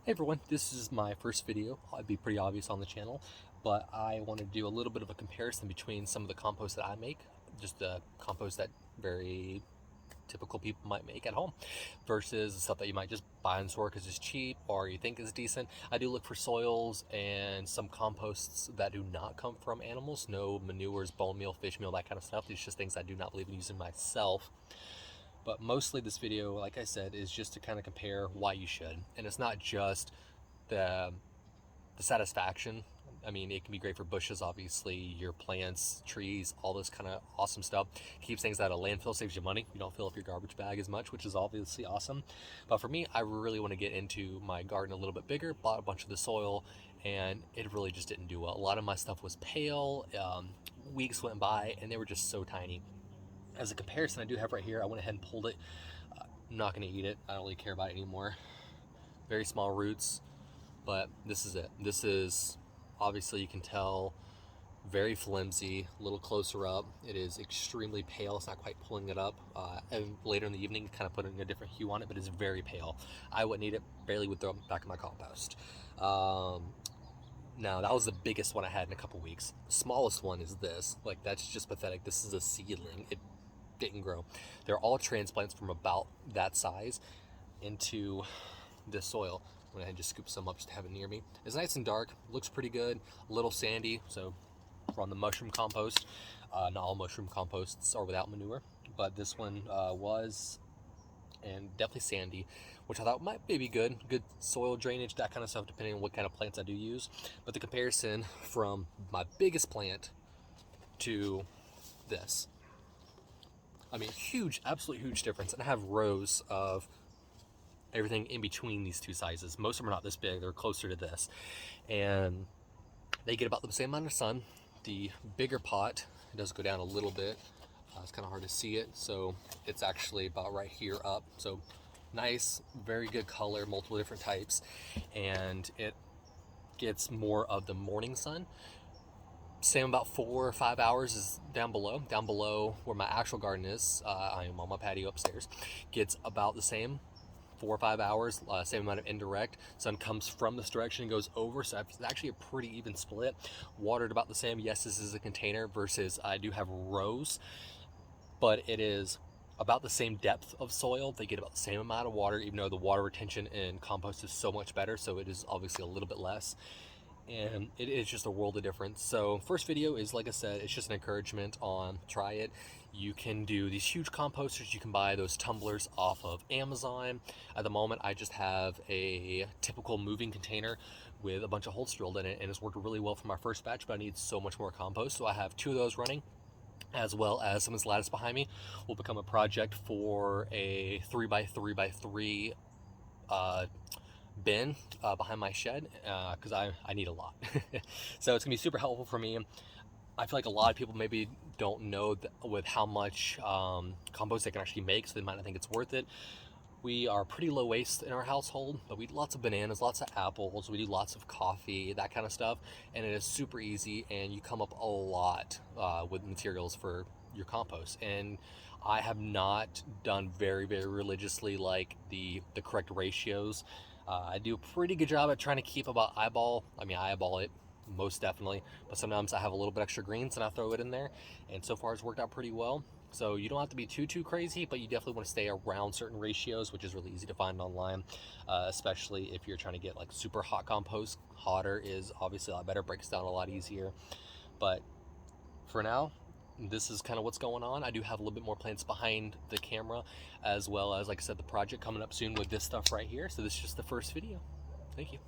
Hey everyone, this is my first video. It'd be pretty obvious on the channel, but I want to do a little bit of a comparison between some of the compost that I make, just the compost that very typical people might make at home, versus the stuff that you might just buy in store because it's cheap or you think is decent. I do look for soils and some composts that do not come from animals, no manures, bone meal, fish meal, that kind of stuff. These are just things I do not believe in using myself. But mostly this video, like I said, is just to kind of compare why you should. And it's not just the satisfaction. I mean, it can be great for bushes, obviously, your plants, trees, all this kind of awesome stuff. Keeps things out of landfill, saves you money. You don't fill up your garbage bag as much, which is obviously awesome. But for me, I really want to get into my garden a little bit bigger, bought a bunch of the soil, and it really just didn't do well. A lot of my stuff was pale, weeks went by, and they were just so tiny. As a comparison, I do have right here, I went ahead and pulled it. I'm not going to eat it. I don't really care about it anymore. Very small roots, but this is it. This is, obviously you can tell, very flimsy. A little closer up, it is extremely pale. It's not quite pulling it up. And later in the evening, kind of putting a different hue on it, but it's very pale. I wouldn't eat it, barely would throw it back in my compost. Now, that was the biggest one I had in a couple weeks. The smallest one is this. Like, that's just pathetic. This is a seedling. It didn't grow. They're all transplants from about that size into this soil. I'm gonna just scoop some up just to have it near me. It's nice and dark, looks pretty good, a little sandy, so we're on the mushroom compost. Not all mushroom composts are without manure, but this one was, and definitely sandy, which I thought might be good soil drainage, that kind of stuff, depending on what kind of plants I do use. But the comparison from my biggest plant to this, I mean, huge, absolutely huge difference. And I have rows of everything in between these two sizes. Most of them are not this big, they're closer to this. And they get about the same amount of sun. The bigger pot, it does go down a little bit. It's kind of hard to see it, so it's actually about right here up. So nice, very good color, multiple different types. And it gets more of the morning sun. Same, about 4 or 5 hours is down below where my actual garden is. I am on my patio upstairs. Gets about the same 4 or 5 hours, same amount of indirect. Sun comes from this direction and goes over, so it's actually a pretty even split. Watered about the same. Yes, this is a container versus I do have rows, but it is about the same depth of soil. They get about the same amount of water, even though the water retention in compost is so much better, so it is obviously a little bit less. And it is just a world of difference. So first video is, like I said, it's just an encouragement on try it. You can do these huge composters. You can buy those tumblers off of Amazon. At the moment, I just have a typical moving container with a bunch of holes drilled in it, and it's worked really well for my first batch, but I need so much more compost. So I have 2 of those running, as well as some of this lattice behind me will become a project for a 3x3x3 bin behind my shed, because I need a lot. So it's gonna be super helpful for me. I feel like a lot of people maybe don't know with how much compost they can actually make, so they might not think it's worth it. We are pretty low waste in our household, but we eat lots of bananas, lots of apples, we do lots of coffee, that kind of stuff, and it is super easy, and you come up a lot with materials for your compost. And I have not done very religiously like the correct ratios. I do a pretty good job at trying to keep about eyeball. I mean, I eyeball it most definitely, but sometimes I have a little bit extra greens and I throw it in there, and so far it's worked out pretty well. So you don't have to be too crazy, but you definitely want to stay around certain ratios, which is really easy to find online, especially if you're trying to get like super hot compost. Hotter is obviously a lot better, breaks down a lot easier. But for now, this is kind of what's going on. I do have a little bit more plants behind the camera, as well as, like I said, the project coming up soon with this stuff right here. So this is just the first video. Thank you.